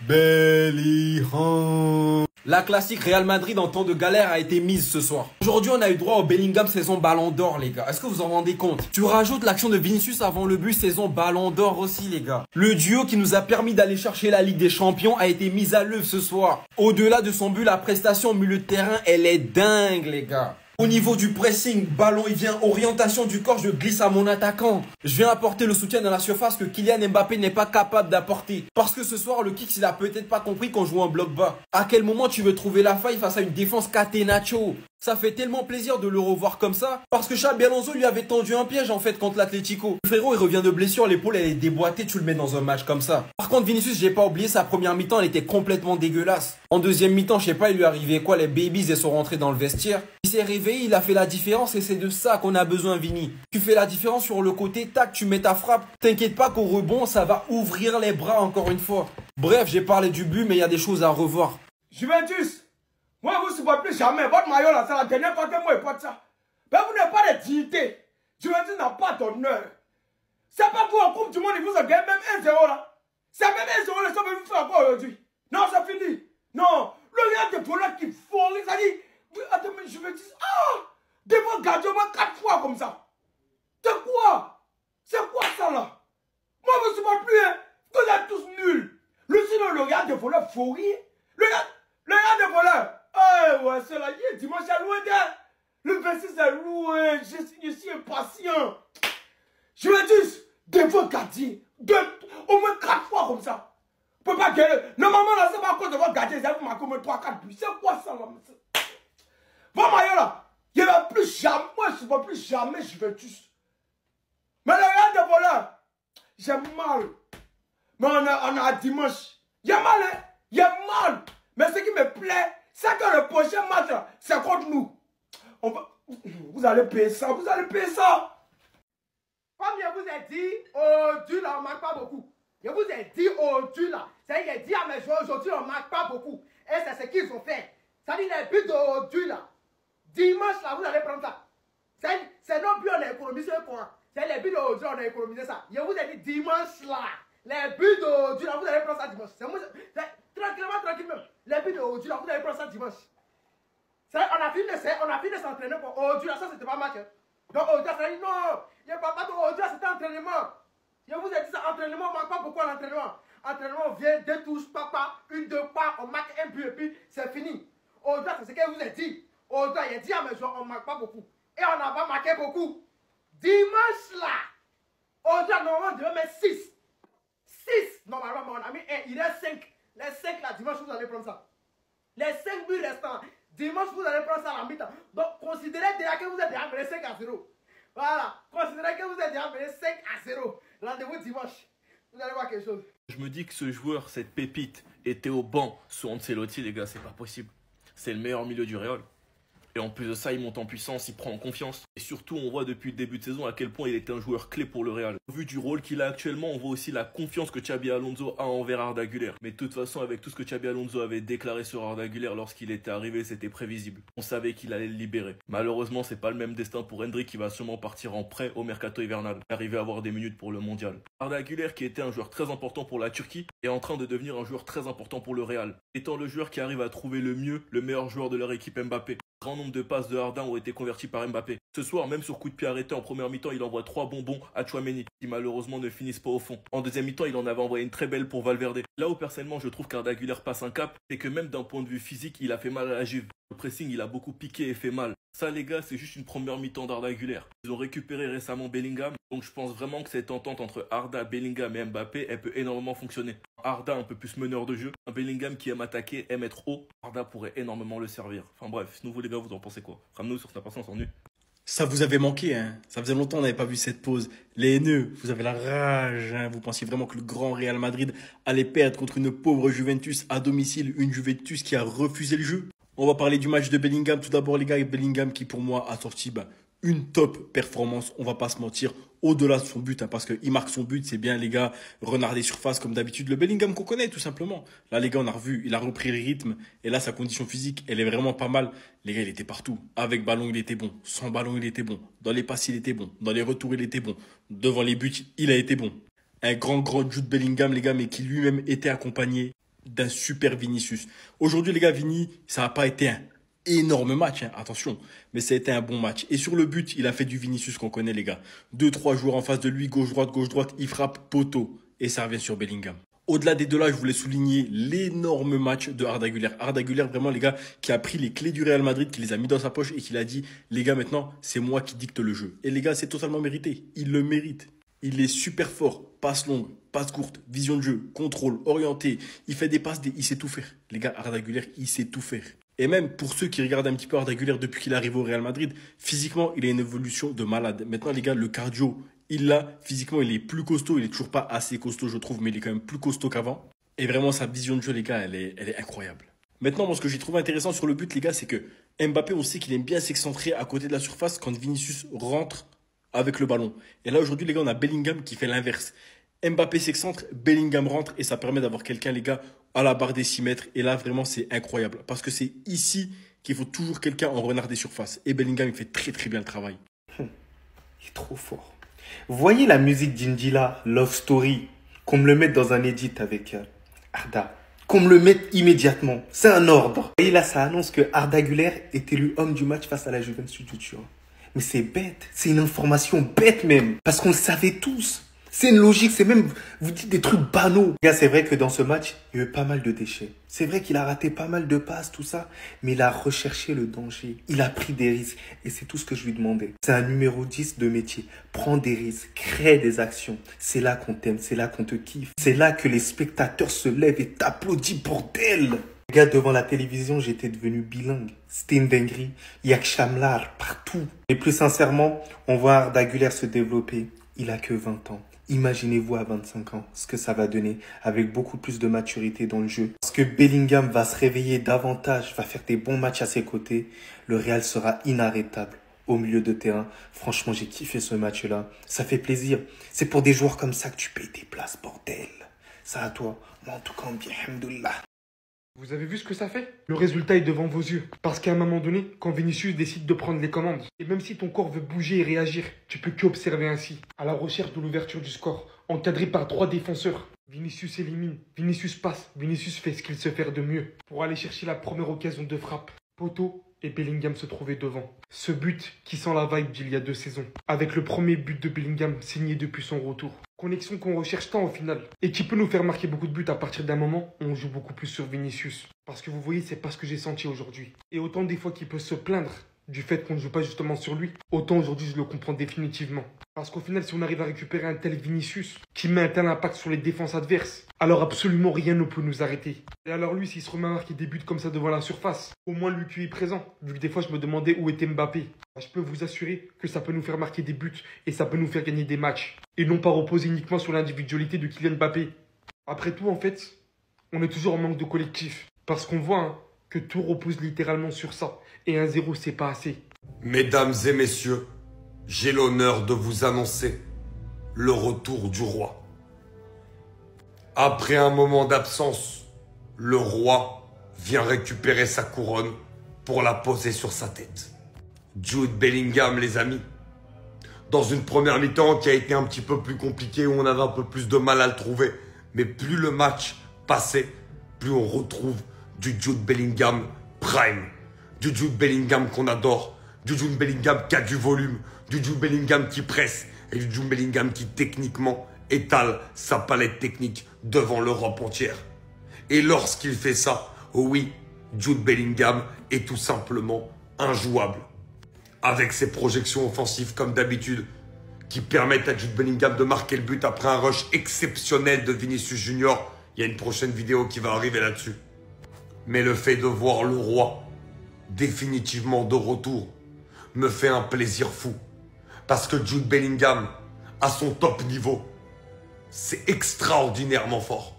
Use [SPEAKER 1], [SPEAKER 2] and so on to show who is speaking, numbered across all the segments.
[SPEAKER 1] Bellingham. La classique Real Madrid en temps de galère a été mise ce soir. Aujourd'hui, on a eu droit au Bellingham saison Ballon d'Or, les gars. Est-ce que vous en rendez compte? Tu rajoutes l'action de Vinicius avant le but saison Ballon d'Or aussi, les gars. Le duo qui nous a permis d'aller chercher la Ligue des Champions a été mise à l'œuvre ce soir. Au-delà de son but, la prestation au milieu de terrain, elle est dingue, les gars. Au niveau du pressing, ballon il vient, orientation du corps, je glisse à mon attaquant. Je viens apporter le soutien dans la surface que Kylian Mbappé n'est pas capable d'apporter. Parce que ce soir, le Kicks, il a peut-être pas compris qu'on joue en bloc bas. À quel moment tu veux trouver la faille face à une défense catenaccio? Ça fait tellement plaisir de le revoir comme ça. Parce que Xabi Alonso lui avait tendu un piège en fait contre l'Atlético. Le frérot, il revient de blessure, l'épaule elle est déboîtée, tu le mets dans un match comme ça. Par contre, Vinicius, j'ai pas oublié, sa première mi-temps, elle était complètement dégueulasse. En deuxième mi-temps, je sais pas, il lui arrivait quoi, les babies, ils sont rentrés dans le vestiaire. Il s'est réveillé, il a fait la différence et c'est de ça qu'on a besoin, Vini. Tu fais la différence sur le côté, tac, tu mets ta frappe. T'inquiète pas qu'au rebond, ça va ouvrir les bras encore une fois. Bref, j'ai parlé du but, mais il y a des choses à revoir.
[SPEAKER 2] Juventus, moi vous ne supportez jamais. Votre maillot là, c'est la dernière fois que moi je porte ça. Mais vous n'avez pas de dignité. Juventus n'a pas d'honneur. C'est pas pour en Coupe du Monde, ils vous ont gagné même 1-0 là. C'est même 1-0 les gens veulent vous faire encore aujourd'hui. Non, c'est fini. Non, le Real de Pologne qui fourrit, ça dit. Attends, mais Juventus, devant gardien au moins 4 fois comme ça. C'est quoi? C'est quoi ça là? Moi je ne supporte plus, hein. Vous êtes tous nuls. Le Real de Pologne fourrit. Le Real de Pologne. Ouais, c'est là, dimanche à loin d'elle. Le 26 est loin, je suis impatient. Juventus, devant gardien, au moins 4 fois comme ça. On peut pas gagner. Normalement, là, c'est pas à cause de votre gardien, vous marquez au moins 3-4 buts. C'est quoi ça, là? Bon, maillot, là, il n'y avait plus jamais, moi, je ne vois plus jamais Juventus. Mais le Real de Pologne, j'ai mal. Mais on a dimanche. Il y a mal, hein? Il y a mal. Mais ce qui me plaît, c'est que le prochain match, c'est contre nous. Vous allez payer ça, vous allez payer ça.
[SPEAKER 3] Comme je vous ai dit, aujourd'hui, là, on ne marque pas beaucoup. Je vous ai dit aujourd'hui, là. C'est-à-dire, j'ai dit à mes joueurs, aujourd'hui, on ne marque pas beaucoup. Et c'est ce qu'ils ont fait. C'est-à-dire, les buts d'aujourd'hui, là. Dimanche, là, vous allez prendre ça. C'est nos buts, on a économisé quoi. C'est les buts d'aujourd'hui, on a économisé ça. Je vous ai dit, dimanche, là. Les buts d'aujourd'hui, là, vous allez prendre ça dimanche. Tranquillement, tranquillement. Les buts d'aujourd'hui, là, vous allez prendre ça dimanche. On a fini de s'entraîner pour aujourd'hui, là, ça, c'était pas match. Hein. Donc, aujourd'hui, ça dit non. Il n'y a pas aujourd'hui, c'était entraînement. Je vous ai dit ça, entraînement, on ne marque pas beaucoup à l'entraînement. Entraînement, on vient, 2 touches, papa, 1, 2 pas, on marque un but et puis c'est fini. Aujourd'hui, c'est ce que je vous ai dit. Aujourd'hui, il a dit à mes joueurs, on ne marque pas beaucoup. Et on n'a pas marqué beaucoup. Dimanche, là, aujourd'hui, normalement, on devait mettre 6. 6, normalement, mon ami, il reste 5. Les 5, là, dimanche, vous allez prendre ça. Les 5 buts restants, dimanche, vous allez prendre ça à la mi-temps. Donc, considérez déjà que vous êtes déjà mené 5-0. Voilà, considérez que vous êtes déjà mené 5-0. Rendez-vous dimanche. Vous allez voir quelque chose.
[SPEAKER 4] Je me dis que ce joueur, cette pépite, était au banc sous Ancelotti, les gars, c'est pas possible. C'est le meilleur milieu du Real. Et en plus de ça, il monte en puissance, il prend en confiance. Et surtout, on voit depuis le début de saison à quel point il est un joueur clé pour le Real. Au vu du rôle qu'il a actuellement, on voit aussi la confiance que Xabi Alonso a envers Arda Güler. Mais de toute façon, avec tout ce que Xabi Alonso avait déclaré sur Arda Güler lorsqu'il était arrivé, c'était prévisible. On savait qu'il allait le libérer. Malheureusement, c'est pas le même destin pour Endrick qui va sûrement partir en prêt au mercato hivernal. Arriver à avoir des minutes pour le mondial. Arda Güler, qui était un joueur très important pour la Turquie, est en train de devenir un joueur très important pour le Real. Étant le joueur qui arrive à trouver le mieux, le meilleur joueur de leur équipe Mbappé. Grand nombre de passes de Arda ont été converties par Mbappé. Ce soir, même sur coup de pied arrêté en première mi-temps, il envoie 3 bonbons à Tchouaméni, qui malheureusement ne finissent pas au fond. En deuxième mi-temps, il en avait envoyé une très belle pour Valverde. Là où personnellement je trouve qu'Arda Güler passe un cap, c'est que même d'un point de vue physique, il a fait mal à la Juve. Le pressing, il a beaucoup piqué et fait mal. Ça les gars, c'est juste une première mi-temps d'Arda Güler. Ils ont récupéré récemment Bellingham, donc je pense vraiment que cette entente entre Arda, Bellingham et Mbappé, elle peut énormément fonctionner. Arda un peu plus meneur de jeu, un Bellingham qui aime attaquer, aime être haut. Arda pourrait énormément le servir. Enfin bref, sinon vous les gars, vous en pensez quoi? Ramenez-nous sur Snap, on s'ennuie.
[SPEAKER 5] Ça vous avait manqué, hein. Ça faisait longtemps qu'on n'avait pas vu cette pause. Les haineux, vous avez la rage, hein. Vous pensiez vraiment que le grand Real Madrid allait perdre contre une pauvre Juventus à domicile, une Juventus qui a refusé le jeu. On va parler du match de Bellingham tout d'abord, les gars. Et Bellingham qui, pour moi, a sorti une top performance. On va pas se mentir, au-delà de son but, hein, parce qu'il marque son but, c'est bien, les gars, renard des surfaces, comme d'habitude. Le Bellingham qu'on connaît, tout simplement. Là, les gars, on a revu, il a repris le rythme. Et là, sa condition physique, elle est vraiment pas mal. Les gars, il était partout. Avec ballon, il était bon. Sans ballon, il était bon. Dans les passes, il était bon. Dans les retours, il était bon. Devant les buts, il a été bon. Un grand Jude Bellingham, les gars, mais qui lui-même était accompagné d'un super Vinicius. Aujourd'hui, les gars, Vini, ça n'a pas été un énorme match, hein, attention, mais ça a été un bon match. Et sur le but, il a fait du Vinicius qu'on connaît, les gars. 2-3 joueurs en face de lui, gauche-droite, il frappe poteau et ça revient sur Bellingham. Au-delà des deux là, je voulais souligner l'énorme match de Arda Güler. Arda Güler, vraiment, les gars, qui a pris les clés du Real Madrid, qui les a mis dans sa poche et qui a dit, les gars, maintenant, c'est moi qui dicte le jeu. Et les gars, c'est totalement mérité. Il le mérite. Il est super fort. Passe longue, passe courte, vision de jeu, contrôle, orienté. Il fait des passes, il sait tout faire. Les gars, Arda Güler, il sait tout faire. Et même pour ceux qui regardent un petit peu Arda Güler depuis qu'il arrive au Real Madrid, physiquement, il a une évolution de malade. Maintenant, les gars, le cardio, il l'a. Physiquement, il est plus costaud. Il est toujours pas assez costaud, je trouve, mais il est quand même plus costaud qu'avant. Et vraiment, sa vision de jeu, les gars, elle est incroyable. Maintenant, moi, ce que j'ai trouvé intéressant sur le but, les gars, c'est que Mbappé, on sait qu'il aime bien s'excentrer à côté de la surface quand Vinicius rentre avec le ballon. Et là, aujourd'hui, les gars, on a Bellingham qui fait l'inverse. Mbappé s'excentre, Bellingham rentre et ça permet d'avoir quelqu'un, les gars, à la barre des 6 mètres. Et là, vraiment, c'est incroyable. Parce que c'est ici qu'il faut toujours quelqu'un en renard des surfaces. Et Bellingham, il fait très, très bien le travail.
[SPEAKER 6] Il est trop fort. Vous voyez la musique d'Indila, Love Story, qu'on me le mette dans un edit avec Arda. Qu'on me le mette immédiatement. C'est un ordre. Vous voyez là, ça annonce que Arda Güler est élu homme du match face à la Juventus du Turin. Mais c'est bête. C'est une information bête même. Parce qu'on le savait tous. C'est une logique, c'est même, vous dites des trucs banaux. C'est vrai que dans ce match, il y a eu pas mal de déchets. C'est vrai qu'il a raté pas mal de passes, tout ça, mais il a recherché le danger. Il a pris des risques et c'est tout ce que je lui demandais. C'est un numéro 10 de métier. Prends des risques, crée des actions. C'est là qu'on t'aime, c'est là qu'on te kiffe. C'est là que les spectateurs se lèvent et t'applaudissent, bordel. Regarde, devant la télévision, j'étais devenu bilingue. C'était une dinguerie. Il y a que Chamlar partout. Et plus sincèrement, on voit Arda Güler se développer. Il a que 20 ans. Imaginez-vous à 25 ans ce que ça va donner avec beaucoup plus de maturité dans le jeu. Parce que Bellingham va se réveiller davantage, va faire des bons matchs à ses côtés. Le Real sera inarrêtable au milieu de terrain. Franchement, j'ai kiffé ce match-là. Ça fait plaisir. C'est pour des joueurs comme ça que tu payes tes places, bordel. Ça à toi. Moi, en tout cas, bien, alhamdoulilah.
[SPEAKER 2] Vous avez vu ce que ça fait? Le résultat est devant vos yeux. Parce qu'à un moment donné, quand Vinicius décide de prendre les commandes, et même si ton corps veut bouger et réagir, tu peux qu'observer ainsi, à la recherche de l'ouverture du score, encadré par 3 défenseurs. Vinicius élimine, Vinicius passe, Vinicius fait ce qu'il sait faire de mieux, pour aller chercher la première occasion de frappe. Poteau et Bellingham se trouvaient devant. Ce but qui sent la vibe d'il y a 2 saisons, avec le premier but de Bellingham signé depuis son retour. Connexion qu'on recherche tant au final, et qui peut nous faire marquer beaucoup de buts à partir d'un moment où on joue beaucoup plus sur Vinicius. Parce que vous voyez, c'est pas ce que j'ai senti aujourd'hui. Et autant des fois qu'il peut se plaindre du fait qu'on ne joue pas justement sur lui, autant aujourd'hui je le comprends définitivement. Parce qu'au final, si on arrive à récupérer un tel Vinicius, qui met un tel impact sur les défenses adverses, alors absolument rien ne peut nous arrêter. Et alors lui, s'il se remet à marquer des buts comme ça devant la surface, au moins lui qui est présent, vu que des fois je me demandais où était Mbappé, je peux vous assurer que ça peut nous faire marquer des buts et ça peut nous faire gagner des matchs. Et non pas reposer uniquement sur l'individualité de Kylian Mbappé. Après tout, en fait, on est toujours en manque de collectif. Parce qu'on voit que tout repose littéralement sur ça. Et 1-0, c'est pas assez.
[SPEAKER 7] Mesdames et messieurs, j'ai l'honneur de vous annoncer le retour du roi. Après un moment d'absence, le roi vient récupérer sa couronne pour la poser sur sa tête. Jude Bellingham, les amis. Dans une première mi-temps qui a été un petit peu plus compliquée, où on avait un peu plus de mal à le trouver. Mais plus le match passait, plus on retrouve du Jude Bellingham prime. Du Jude Bellingham qu'on adore. Du Jude Bellingham qui a du volume. Du Jude Bellingham qui presse. Et du Jude Bellingham qui techniquement étale sa palette technique devant l'Europe entière. Et lorsqu'il fait ça, oh oui, Jude Bellingham est tout simplement injouable. Avec ses projections offensives comme d'habitude, qui permettent à Jude Bellingham de marquer le but après un rush exceptionnel de Vinicius Junior. Il y a une prochaine vidéo qui va arriver là-dessus. Mais le fait de voir le roi définitivement de retour me fait un plaisir fou. Parce que Jude Bellingham, à son top niveau, c'est extraordinairement fort.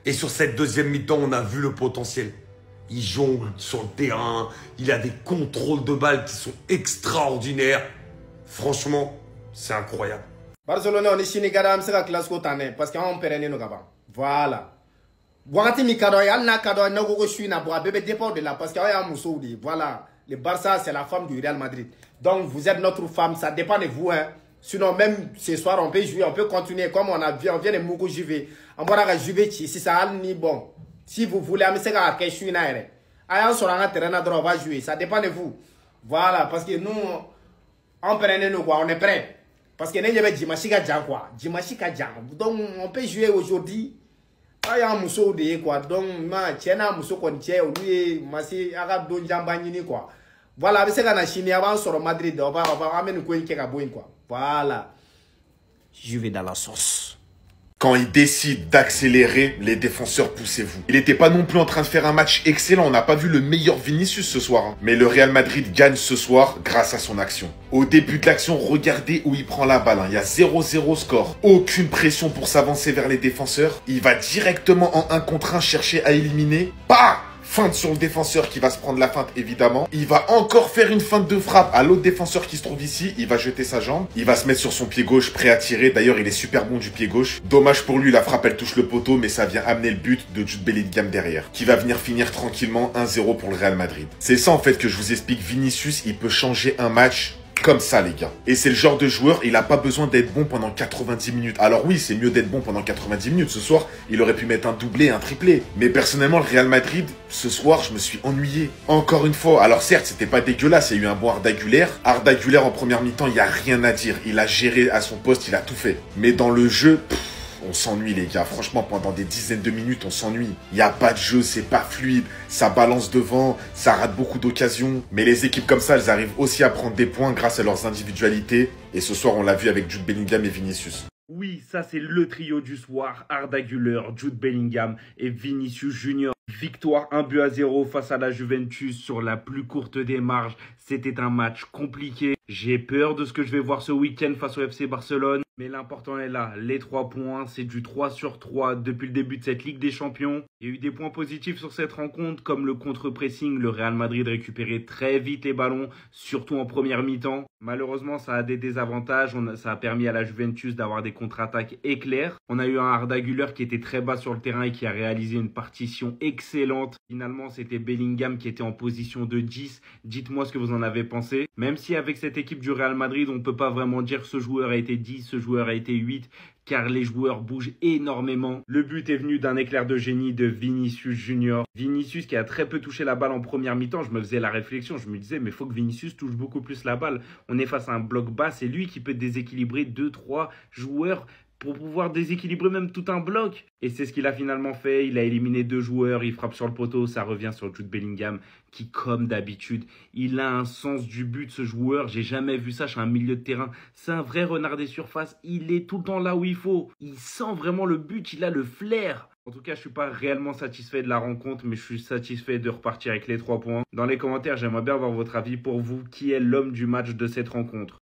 [SPEAKER 7] Et sur cette deuxième mi-temps, on a vu le potentiel. Il jongle sur le terrain, il a des contrôles de balles qui sont extraordinaires. Franchement, c'est incroyable.
[SPEAKER 3] Barcelone on est Sénégal, c'est la classe qu'on a parce qu'on perd nos gars. Voilà. Wakati mi kado ya na kado na gogo suis na boa bébé départ de là parce qu'il y a Moussoudi. Voilà, le Barça c'est la femme du Real Madrid. Donc vous êtes notre femme, ça dépend de vous hein. Sinon même ce soir on peut jouer, on peut continuer comme on a vu, on vient de Moukou Juve. On va la Juve si ça a ni bon. Si vous voulez, on va jouer. Ça dépend de vous. Voilà, parce que nous, on prenait nous quoi, on est prêts. Parce que nous, il y avait Dimashika Djan quoi. Dimashika Djan. Donc, on peut jouer aujourd'hui. Il y a un mousseau de quoi. Donc, tiens, un mousseau qu'on tient, lui, massi, arabe, don jambanini quoi. Voilà, c'est qu'on a Chine avant sur Madrid. On va amener quoi, quoi. Voilà. Je vais dans la sauce.
[SPEAKER 8] Quand il décide d'accélérer, les défenseurs, poussez-vous. Il n'était pas non plus en train de faire un match excellent. On n'a pas vu le meilleur Vinicius ce soir. Hein. Mais le Real Madrid gagne ce soir grâce à son action. Au début de l'action, regardez où il prend la balle. Hein. Il y a 0-0 score. Aucune pression pour s'avancer vers les défenseurs. Il va directement en 1 contre 1 chercher à éliminer. Bah! Feinte sur le défenseur qui va se prendre la feinte évidemment. Il va encore faire une feinte de frappe à l'autre défenseur qui se trouve ici. Il va jeter sa jambe. Il va se mettre sur son pied gauche prêt à tirer. D'ailleurs il est super bon du pied gauche. Dommage pour lui, la frappe elle touche le poteau. Mais ça vient amener le but de Jude Bellingham derrière. Qui va venir finir tranquillement 1-0 pour le Real Madrid. C'est ça en fait que je vous explique. Vinicius il peut changer un match comme ça les gars. Et c'est le genre de joueur, il n'a pas besoin d'être bon pendant 90 minutes. Alors oui, c'est mieux d'être bon pendant 90 minutes. Ce soir, il aurait pu mettre un doublé, un triplé. Mais personnellement, le Real Madrid, ce soir, je me suis ennuyé. Encore une fois, alors certes, c'était pas dégueulasse, il y a eu un bon Arda Güler. Arda Güler en première mi-temps, il n'y a rien à dire. Il a géré à son poste, il a tout fait. Mais dans le jeu... on s'ennuie les gars, franchement pendant des dizaines de minutes on s'ennuie. Il n'y a pas de jeu, c'est pas fluide, ça balance devant, ça rate beaucoup d'occasions. Mais les équipes comme ça, elles arrivent aussi à prendre des points grâce à leurs individualités. Et ce soir on l'a vu avec Jude Bellingham et Vinicius.
[SPEAKER 9] Oui, ça c'est le trio du soir, Arda Güler, Jude Bellingham et Vinicius Junior. Victoire 1-0 face à la Juventus sur la plus courte des marges. C'était un match compliqué. J'ai peur de ce que je vais voir ce week-end face au FC Barcelone. Mais l'important est là, les 3 points, c'est du 3 sur 3 depuis le début de cette Ligue des Champions. Il y a eu des points positifs sur cette rencontre, comme le contre-pressing. Le Real Madrid récupérait très vite les ballons, surtout en première mi-temps. Malheureusement, ça a des désavantages. Ça a permis à la Juventus d'avoir des contre-attaques éclairs. On a eu un Arda Güler qui était très bas sur le terrain et qui a réalisé une partition excellente. Finalement, c'était Bellingham qui était en position de 10. Dites-moi ce que vous en avez pensé. Même si avec cette équipe du Real Madrid, on ne peut pas vraiment dire que ce joueur a été 10, ce joueur a été 8, car les joueurs bougent énormément. Le but est venu d'un éclair de génie de Vinicius Junior. Vinicius qui a très peu touché la balle en première mi-temps. Je me faisais la réflexion, je me disais mais il faut que Vinicius touche beaucoup plus la balle. On est face à un bloc bas, c'est lui qui peut déséquilibrer 2-3 joueurs pour pouvoir déséquilibrer même tout un bloc. Et c'est ce qu'il a finalement fait. Il a éliminé 2 joueurs, il frappe sur le poteau, ça revient sur Jude Bellingham qui, comme d'habitude, il a un sens du but, ce joueur. J'ai jamais vu ça chez un milieu de terrain. C'est un vrai renard des surfaces. Il est tout le temps là où il faut. Il sent vraiment le but, il a le flair. En tout cas, je ne suis pas réellement satisfait de la rencontre, mais je suis satisfait de repartir avec les 3 points. Dans les commentaires, j'aimerais bien avoir votre avis pour vous. Qui est l'homme du match de cette rencontre ?